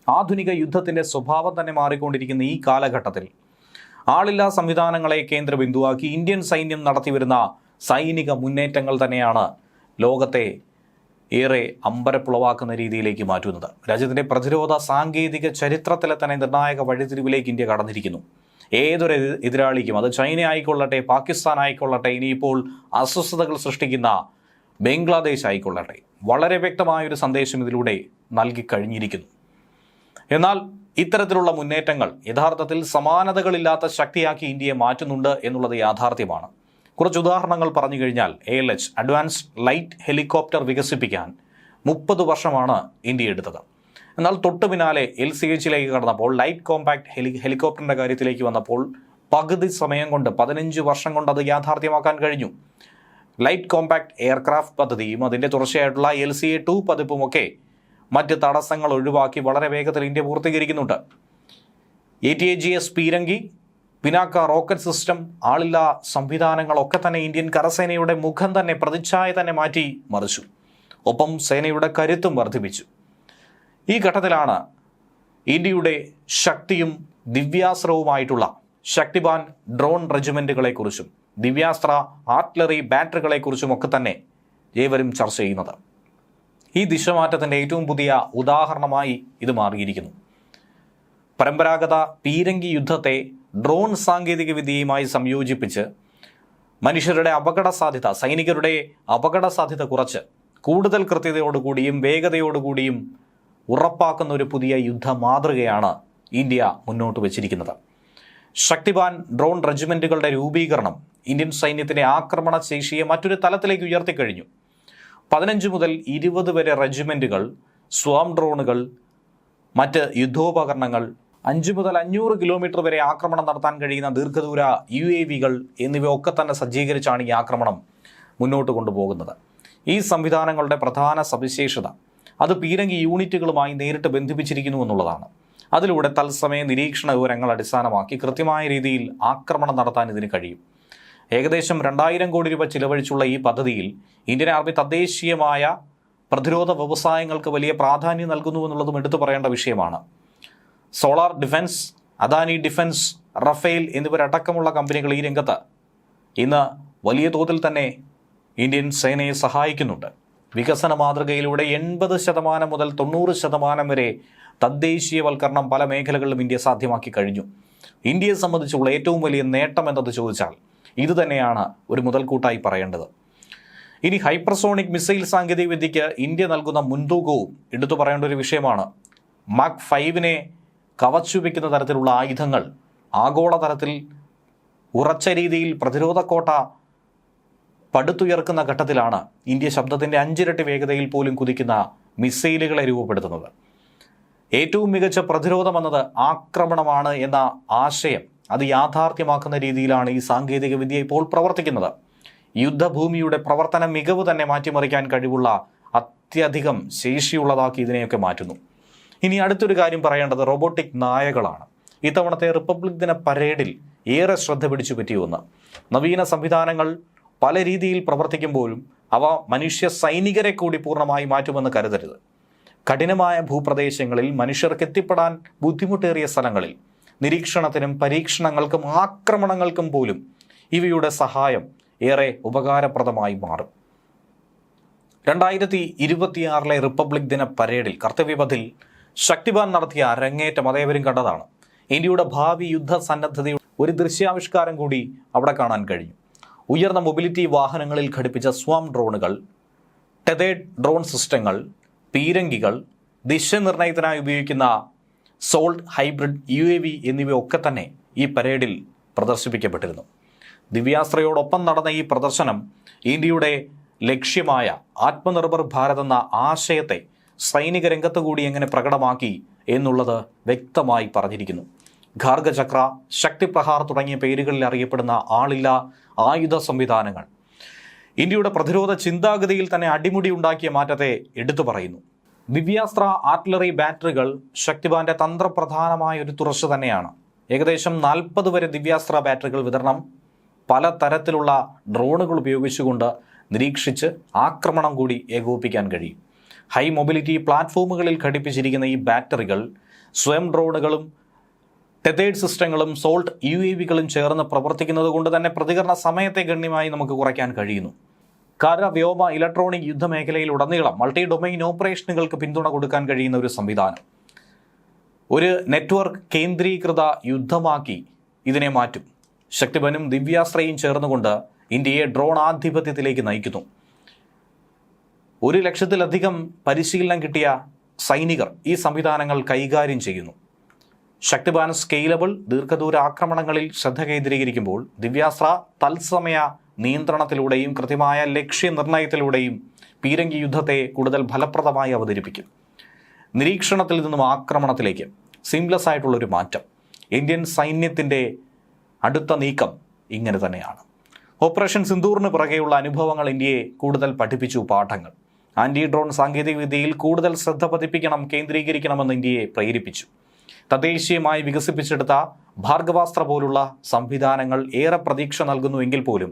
ആധുനിക യുദ്ധത്തിൻ്റെ സ്വഭാവം തന്നെ മാറിക്കൊണ്ടിരിക്കുന്ന ഈ കാലഘട്ടത്തിൽ ആളില്ലാ സംവിധാനങ്ങളെ കേന്ദ്രബിന്ദുവാക്കി ഇന്ത്യൻ സൈന്യം നടത്തിവരുന്ന സൈനിക മുന്നേറ്റങ്ങൾ തന്നെയാണ് ലോകത്തെ ഏറെ അമ്പരപ്പുളവാക്കുന്ന രീതിയിലേക്ക് മാറ്റുന്നത്. രാജ്യത്തിൻ്റെ പ്രതിരോധ സാങ്കേതിക ചരിത്രത്തിലെ തന്നെ നിർണായക വഴിത്തിരിവിലേക്ക് ഇന്ത്യ കടന്നിരിക്കുന്നു. ഏതൊരു എതിരാളിക്കും, അത് ചൈന ആയിക്കൊള്ളട്ടെ, പാകിസ്ഥാൻ ആയിക്കൊള്ളട്ടെ, ഇനിയിപ്പോൾ അസ്വസ്ഥതകൾ സൃഷ്ടിക്കുന്ന ബംഗ്ലാദേശ് ആയിക്കൊള്ളട്ടെ, വളരെ വ്യക്തമായൊരു സന്ദേശം ഇതിലൂടെ നൽകിക്കഴിഞ്ഞിരിക്കുന്നു. എന്നാൽ ഇത്തരത്തിലുള്ള മുന്നേറ്റങ്ങൾ യഥാർത്ഥത്തിൽ സമാനതകളില്ലാത്ത ശക്തിയാക്കി ഇന്ത്യയെ മാറ്റുന്നുണ്ട് എന്നുള്ളത് യാഥാർത്ഥ്യമാണ്. കുറച്ച് ഉദാഹരണങ്ങൾ പറഞ്ഞു കഴിഞ്ഞാൽ, ALH അഡ്വാൻസ്ഡ് ലൈറ്റ് ഹെലികോപ്റ്റർ വികസിപ്പിക്കാൻ 30 വർഷമാണ് ഇന്ത്യ എടുത്തത്. എന്നാൽ തൊട്ടു പിന്നാലെ LCHലേക്ക് കടന്നപ്പോൾ, ലൈറ്റ് കോമ്പാക്ട് ഹെലികോപ്റ്ററിൻ്റെ കാര്യത്തിലേക്ക് വന്നപ്പോൾ പകുതി സമയം കൊണ്ട് 15 വർഷം കൊണ്ട് അത് യാഥാർത്ഥ്യമാക്കാൻ കഴിഞ്ഞു. ലൈറ്റ് കോമ്പാക്ട് എയർക്രാഫ്റ്റ് പദ്ധതിയും അതിൻ്റെ തുടർച്ചയായിട്ടുള്ള LCA-2 പതിപ്പുമൊക്കെ മറ്റ് തടസ്സങ്ങൾ ഒഴിവാക്കി വളരെ വേഗത്തിൽ ഇന്ത്യ പൂർത്തീകരിക്കുന്നുണ്ട്. ATAGS പീരങ്കി, പിനാക്ക റോക്കറ്റ് സിസ്റ്റം, ആളില്ലാ സംവിധാനങ്ങളൊക്കെ തന്നെ ഇന്ത്യൻ കരസേനയുടെ മുഖം തന്നെ, പ്രതിച്ഛായ തന്നെ മാറ്റി മറിച്ചു. ഒപ്പം സേനയുടെ കരുത്തും വർദ്ധിപ്പിച്ചു. ഈ ഘട്ടത്തിലാണ് ഇന്ത്യയുടെ ശക്തിയും ദിവ്യാസ്ത്രവുമായിട്ടുള്ള ശക്തിവാൻ ഡ്രോൺ റെജിമെൻറ്റുകളെക്കുറിച്ചും ദിവ്യാസ്ത്ര ആർട്ടിലറി ബാറ്ററികളെക്കുറിച്ചും ഒക്കെ തന്നെ ഏവരും ചർച്ച ചെയ്യുന്നത്. ഈ ദിശമാറ്റത്തിൻ്റെ ഏറ്റവും പുതിയ ഉദാഹരണമായി ഇത് മാറിയിരിക്കുന്നു. പരമ്പരാഗത പീരങ്കി യുദ്ധത്തെ ഡ്രോൺ സാങ്കേതിക വിദ്യയുമായി സംയോജിപ്പിച്ച് മനുഷ്യരുടെ അപകട സാധ്യത, സൈനികരുടെ അപകട സാധ്യത കുറച്ച് കൂടുതൽ കൃത്യതയോടുകൂടിയും വേഗതയോടുകൂടിയും ഉറപ്പാക്കുന്ന ഒരു പുതിയ യുദ്ധ മാതൃകയാണ് ഇന്ത്യ മുന്നോട്ട് വച്ചിരിക്കുന്നത്. ശക്തിവാൻ ഡ്രോൺ റെജിമെൻറ്റുകളുടെ രൂപീകരണം ഇന്ത്യൻ സൈന്യത്തിൻ്റെ ആക്രമണ ശേഷിയെ മറ്റൊരു തലത്തിലേക്ക് ഉയർത്തിക്കഴിഞ്ഞു. 15 മുതൽ 20 വരെ റെജിമെൻറ്റുകൾ, സ്വാം ഡ്രോണുകൾ, മറ്റ് യുദ്ധോപകരണങ്ങൾ, 5 മുതൽ 500 കിലോമീറ്റർ വരെ ആക്രമണം നടത്താൻ കഴിയുന്ന ദീർഘദൂര UAVകൾ എന്നിവയൊക്കെ തന്നെ സജ്ജീകരിച്ചാണ് ഈ ആക്രമണം മുന്നോട്ട് കൊണ്ടുപോകുന്നത്. ഈ സംവിധാനങ്ങളുടെ പ്രധാന സവിശേഷത അത് പീരങ്കി യൂണിറ്റുകളുമായി നേരിട്ട് ബന്ധിപ്പിച്ചിരിക്കുന്നു എന്നുള്ളതാണ്. അതിലൂടെ തത്സമയ നിരീക്ഷണ വിവരങ്ങൾ അടിസ്ഥാനമാക്കി കൃത്യമായ രീതിയിൽ ആക്രമണം നടത്താൻ ഇതിന് കഴിയും. ഏകദേശം 2000 കോടി രൂപ ചിലവഴിച്ചുള്ള ഈ പദ്ധതിയിൽ ഇന്ത്യൻ ആർമി തദ്ദേശീയമായ പ്രതിരോധ വ്യവസായങ്ങൾക്ക് വലിയ പ്രാധാന്യം നൽകുന്നു എന്നുള്ളതും എടുത്തു പറയേണ്ട വിഷയമാണ്. Solar defence, Adani defence, Rafael എന്നിവരടക്കമുള്ള കമ്പനികൾ ഈ രംഗത്ത് ഇന്ന് വലിയ തോതിൽ തന്നെ ഇന്ത്യൻ സേനയെ സഹായിക്കുന്നുണ്ട്. വികസന മാതൃകയിലൂടെ 80% മുതൽ 90% വരെ തദ്ദേശീയവൽക്കരണം പല മേഖലകളിലും ഇന്ത്യ സാധ്യമാക്കി കഴിഞ്ഞു. ഇന്ത്യയെ സംബന്ധിച്ചുള്ള ഏറ്റവും വലിയ നേട്ടം എന്നത് ചോദിച്ചാൽ ഇത് തന്നെയാണ് ഒരു മുതൽക്കൂട്ടായി പറയേണ്ടത്. ഇനി ഹൈപ്പർസോണിക് മിസൈൽ സാങ്കേതിക വിദ്യയ്ക്ക് ഇന്ത്യ നൽകുന്ന മുൻതൂക്കവും എടുത്തു പറയേണ്ട ഒരു വിഷയമാണ്. മാക് 5നെ കവച്ചുവെക്കുന്ന തരത്തിലുള്ള ആയുധങ്ങൾ ആഗോളതലത്തിൽ ഉറച്ച രീതിയിൽ പ്രതിരോധ കോട്ട പടുത്തുയർക്കുന്ന ഘട്ടത്തിലാണ് ഇന്ത്യ ശബ്ദത്തിൻ്റെ 5 ഇരട്ടി വേഗതയിൽ പോലും കുതിക്കുന്ന മിസൈലുകളെ രൂപപ്പെടുത്തുന്നത്. ഏറ്റവും മികച്ച പ്രതിരോധം എന്നത് ആക്രമണമാണ് എന്ന ആശയം അത് യാഥാർത്ഥ്യമാക്കുന്ന രീതിയിലാണ് ഈ സാങ്കേതിക വിദ്യ ഇപ്പോൾ പ്രവർത്തിക്കുന്നത്. യുദ്ധഭൂമിയുടെ പ്രവർത്തന മികവ് തന്നെ മാറ്റിമറിക്കാൻ കഴിവുള്ള അത്യധികം ശേഷിയുള്ളതാക്കി ഇതിനെയൊക്കെ മാറ്റുന്നു. ഇനി അടുത്തൊരു കാര്യം പറയേണ്ടത് റോബോട്ടിക് നായകളാണ്. ഇത്തവണത്തെ റിപ്പബ്ലിക് ദിന പരേഡിൽ ഏറെ ശ്രദ്ധ പിടിച്ചു പറ്റിയ ഒന്ന്. നവീന സംവിധാനങ്ങൾ പല രീതിയിൽ പ്രവർത്തിക്കുമ്പോഴും അവ മനുഷ്യ സൈനികരെ കൂടി പൂർണ്ണമായി മാറ്റുമെന്ന് കരുതരുത്. കഠിനമായ ഭൂപ്രദേശങ്ങളിൽ മനുഷ്യർക്ക് എത്തിപ്പെടാൻ ബുദ്ധിമുട്ടേറിയ സ്ഥലങ്ങളിൽ നിരീക്ഷണത്തിനും പരീക്ഷണങ്ങൾക്കും ആക്രമണങ്ങൾക്കും പോലും ഇവയുടെ സഹായം ഏറെ ഉപകാരപ്രദമായി മാറും. 2026 റിപ്പബ്ലിക് ദിന പരേഡിൽ കർത്തവ്യപഥിൽ ശക്തിവാൻ നടത്തിയ അരങ്ങേറ്റം അതേവരും കണ്ടതാണ്. ഇന്ത്യയുടെ ഭാവി യുദ്ധ സന്നദ്ധതയുടെ ഒരു ദൃശ്യാവിഷ്കാരം കൂടി അവിടെ കാണാൻ കഴിഞ്ഞു. ഉയർന്ന മൊബിലിറ്റി വാഹനങ്ങളിൽ ഘടിപ്പിച്ച സ്വാം ഡ്രോണുകൾ, ടെതേഡ് ഡ്രോൺ സിസ്റ്റങ്ങൾ, പീരങ്കികൾ, ദിശനിർണയത്തിനായി ഉപയോഗിക്കുന്ന സോൾട്ട് ഹൈബ്രിഡ് UAV എന്നിവയൊക്കെ തന്നെ ഈ പരേഡിൽ പ്രദർശിപ്പിക്കപ്പെട്ടിരുന്നു. ദിവ്യാസ്ത്രയോടൊപ്പം നടന്ന ഈ പ്രദർശനം ഇന്ത്യയുടെ ലക്ഷ്യമായ ആത്മനിർഭർ ഭാരത് എന്ന ആശയത്തെ സൈനിക രംഗത്ത് കൂടി എങ്ങനെ പ്രകടമാക്കി എന്നുള്ളത് വ്യക്തമായി പറഞ്ഞിരിക്കുന്നു. ഖാർഗചക്ര, ശക്തിപ്രഹാർ തുടങ്ങിയ പേരുകളിൽ അറിയപ്പെടുന്ന ആളില്ലാ ആയുധ സംവിധാനങ്ങൾ ഇന്ത്യയുടെ പ്രതിരോധ ചിന്താഗതിയിൽ തന്നെ അടിമുടി ഉണ്ടാക്കിയ മാറ്റത്തെ എടുത്തു പറയുന്നു. ദിവ്യാസ്ത്ര ആർട്ടിലറി ബാറ്ററികൾ ശക്തിവാന്റെ തന്ത്രപ്രധാനമായ ഒരു തുടർച്ച തന്നെയാണ്. ഏകദേശം 40 വരെ ദിവ്യാസ്ത്ര ബാറ്ററികൾ വിതരണം പല തരത്തിലുള്ള ഡ്രോണുകൾ ഉപയോഗിച്ചുകൊണ്ട് നിരീക്ഷിച്ച് ആക്രമണം കൂടി ഏകോപിപ്പിക്കാൻ കഴിയും. ഹൈ മൊബിലിറ്റി പ്ലാറ്റ്ഫോമുകളിൽ ഘടിപ്പിച്ചിരിക്കുന്ന ഈ ബാറ്ററികൾ സ്വയം ഡ്രോണുകളും ടെതേഡ് സിസ്റ്റങ്ങളും സോൾട്ട് UAVകളും ചേർന്ന് പ്രവർത്തിക്കുന്നത് കൊണ്ട് തന്നെ പ്രതികരണ സമയത്തെ ഗണ്യമായി നമുക്ക് കുറയ്ക്കാൻ കഴിയുന്നു. കര, വ്യോമ, ഇലക്ട്രോണിക് യുദ്ധമേഖലയിലുടനീളം മൾട്ടി ഡൊമൈൻ ഓപ്പറേഷനുകൾക്ക് പിന്തുണ കൊടുക്കാൻ കഴിയുന്ന ഒരു സംവിധാനം. ഒരു നെറ്റ്വർക്ക് കേന്ദ്രീകൃത യുദ്ധമാക്കി ഇതിനെ മാറ്റും. ശക്തിബനും ദിവ്യാസ്ത്രയും ചേർന്നുകൊണ്ട് ഇന്ത്യയെ ഡ്രോൺ ആധിപത്യത്തിലേക്ക് നയിക്കുന്നു. 100,000-ലധികം പരിശീലനം കിട്ടിയ സൈനികർ ഈ സംവിധാനങ്ങൾ കൈകാര്യം ചെയ്യുന്നു. ശക്തിബാൻ സ്കെയിലബിൾ ദീർഘദൂര ആക്രമണങ്ങളിൽ ശ്രദ്ധ കേന്ദ്രീകരിക്കുമ്പോൾ ദിവ്യാസ്ത്ര തത്സമയ നിയന്ത്രണത്തിലൂടെയും കൃത്യമായ ലക്ഷ്യനിർണ്ണയത്തിലൂടെയും പീരങ്കി യുദ്ധത്തെ കൂടുതൽ ഫലപ്രദമായി അവതരിപ്പിക്കും. നിരീക്ഷണത്തിൽ നിന്നും ആക്രമണത്തിലേക്ക് സീംലെസ് ആയിട്ടുള്ളൊരു മാറ്റം. ഇന്ത്യൻ സൈന്യത്തിൻ്റെ അടുത്ത നീക്കം ഇങ്ങനെ തന്നെയാണ്. ഓപ്പറേഷൻ സിന്ദൂറിന് പിറകെയുള്ള അനുഭവങ്ങൾ ഇന്ത്യയെ കൂടുതൽ പഠിപ്പിച്ചു പാഠങ്ങൾ. ആൻറ്റി ഡ്രോൺ സാങ്കേതികവിദ്യയിൽ കൂടുതൽ ശ്രദ്ധ പതിപ്പിക്കണം, കേന്ദ്രീകരിക്കണമെന്ന് ഇന്ത്യയെ പ്രേരിപ്പിച്ചു. തദ്ദേശീയമായി വികസിപ്പിച്ചെടുത്ത ഭാർഗവാസ്ത്ര പോലുള്ള സംവിധാനങ്ങൾ ഏറെ പ്രതീക്ഷ നൽകുന്നുവെങ്കിൽ പോലും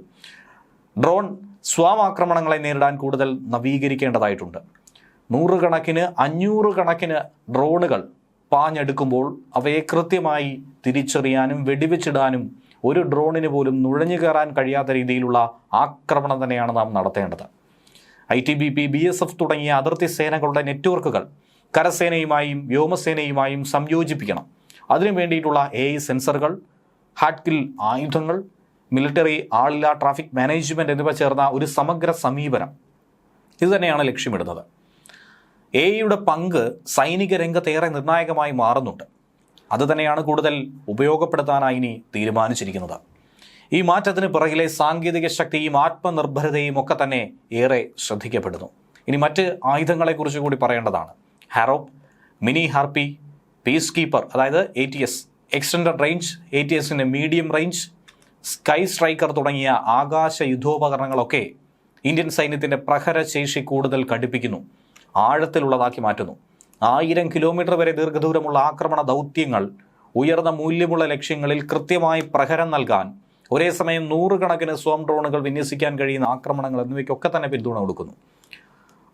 ഡ്രോൺ സ്വാമാക്രമണങ്ങളെ നേരിടാൻ കൂടുതൽ നവീകരിക്കേണ്ടതായിട്ടുണ്ട്. 100 കണക്കിന് 500 കണക്കിന് ഡ്രോണുകൾ പാഞ്ഞെടുക്കുമ്പോൾ അവയെ കൃത്യമായി തിരിച്ചറിയാനും വെടിവെച്ചിടാനും ഒരു ഡ്രോണിന് പോലും നുഴഞ്ഞു കയറാൻ കഴിയാത്ത രീതിയിലുള്ള ആക്രമണം തന്നെയാണ് നാം നടത്തേണ്ടത്. ITBP, BSF തുടങ്ങിയ അതിർത്തി സേനകളുടെ നെറ്റ്വർക്കുകൾ കരസേനയുമായും വ്യോമസേനയുമായും സംയോജിപ്പിക്കണം. അതിനു വേണ്ടിയിട്ടുള്ള AI സെൻസറുകൾ, ഹാർഡ് കിൽ ആയുധങ്ങൾ, മിലിറ്ററി ആളില്ല ട്രാഫിക് മാനേജ്മെൻറ്റ് എന്നിവ ചേർന്ന ഒരു സമഗ്ര സമീപനം ഇതുതന്നെയാണ് ലക്ഷ്യമിടുന്നത്. AIയുടെ പങ്ക് സൈനിക രംഗത്തേറെ നിർണായകമായി മാറുന്നുണ്ട്. അതുതന്നെയാണ് കൂടുതൽ ഉപയോഗപ്പെടുത്താനായി ഇനി തീരുമാനിച്ചിരിക്കുന്നത്. ഈ മാറ്റത്തിന് പിറകിലെ സാങ്കേതിക ശക്തിയും ആത്മനിർഭരതയും ഒക്കെ തന്നെ ഏറെ ശ്രദ്ധിക്കപ്പെടുന്നു. ഇനി മറ്റ് ആയുധങ്ങളെക്കുറിച്ച് കൂടി പറയേണ്ടതാണ്. Harop, mini Harpy, peace keeper അതായത് ATS എക്സ്റ്റൻഡഡ് റേഞ്ച്, ATSൻ്റെ മീഡിയം റേഞ്ച്, സ്കൈ സ്ട്രൈക്കർ തുടങ്ങിയ ആകാശ യുദ്ധോപകരണങ്ങളൊക്കെ ഇന്ത്യൻ സൈന്യത്തിൻ്റെ പ്രഹരശേഷി കൂടുതൽ കടുപ്പിക്കുന്നു, ആഴത്തിലുള്ളതാക്കി മാറ്റുന്നു. 1000 കിലോമീറ്റർ വരെ ദീർഘദൂരമുള്ള ആക്രമണ ദൗത്യങ്ങൾ, ഉയർന്ന മൂല്യമുള്ള ലക്ഷ്യങ്ങളിൽ കൃത്യമായി പ്രഹരം നൽകാൻ ഒരേ സമയം 100 കണക്കിന് സ്വയം ഡ്രോണുകൾ വിന്യസിക്കാൻ കഴിയുന്ന ആക്രമണങ്ങൾ എന്നിവയ്ക്കൊക്കെ തന്നെ പിന്തുണ കൊടുക്കുന്നു.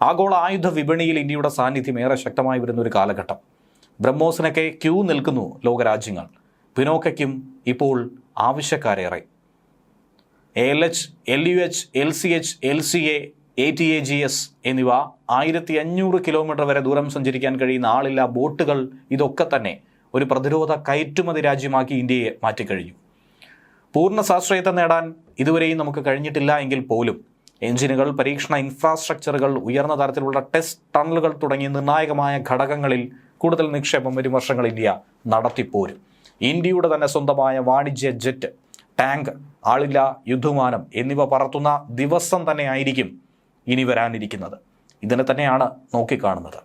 ആഗോള ആയുധ വിപണിയിൽ ഇന്ത്യയുടെ സാന്നിധ്യം ഏറെ ശക്തമായി വരുന്ന ഒരു കാലഘട്ടം. ബ്രഹ്മോസിനൊക്കെ ക്യൂ നിൽക്കുന്നു ലോകരാജ്യങ്ങൾ. പിനോക്കയ്ക്കും ഇപ്പോൾ ആവശ്യക്കാരേറെ. ALH, LUH, LCH, LCA, ATAGS എന്നിവ 1500 കിലോമീറ്റർ വരെ ദൂരം സഞ്ചരിക്കാൻ കഴിയുന്ന ആളില്ല ബോട്ടുകൾ, ഇതൊക്കെ തന്നെ ഒരു പ്രതിരോധ കയറ്റുമതി രാജ്യമാക്കി ഇന്ത്യയെ മാറ്റിക്കഴിഞ്ഞു. പൂർണ്ണ സ്വാശ്രയത്വം നേടാൻ ഇതുവരെയും നമുക്ക് കഴിഞ്ഞിട്ടില്ല എങ്കിൽ പോലും എഞ്ചിനുകൾ, പരീക്ഷണ ഇൻഫ്രാസ്ട്രക്ചറുകൾ, ഉയർന്ന തരത്തിലുള്ള ടെസ്റ്റ് ടണലുകൾ തുടങ്ങിയ നിർണായകമായ ഘടകങ്ങളിൽ കൂടുതൽ നിക്ഷേപം വരും വർഷങ്ങൾ ഇന്ത്യ നടത്തിപ്പോരും. ഇന്ത്യയുടെ തന്നെ സ്വന്തമായ വാണിജ്യ ജെറ്റ്, ടാങ്ക്, ആളില്ല യുദ്ധവിമാനം എന്നിവ പറത്തുന്ന ദിവസം തന്നെ ആയിരിക്കും ഇനി വരാനിരിക്കുന്നത്. ഇതിനെ തന്നെയാണ് നോക്കിക്കാണുന്നത്.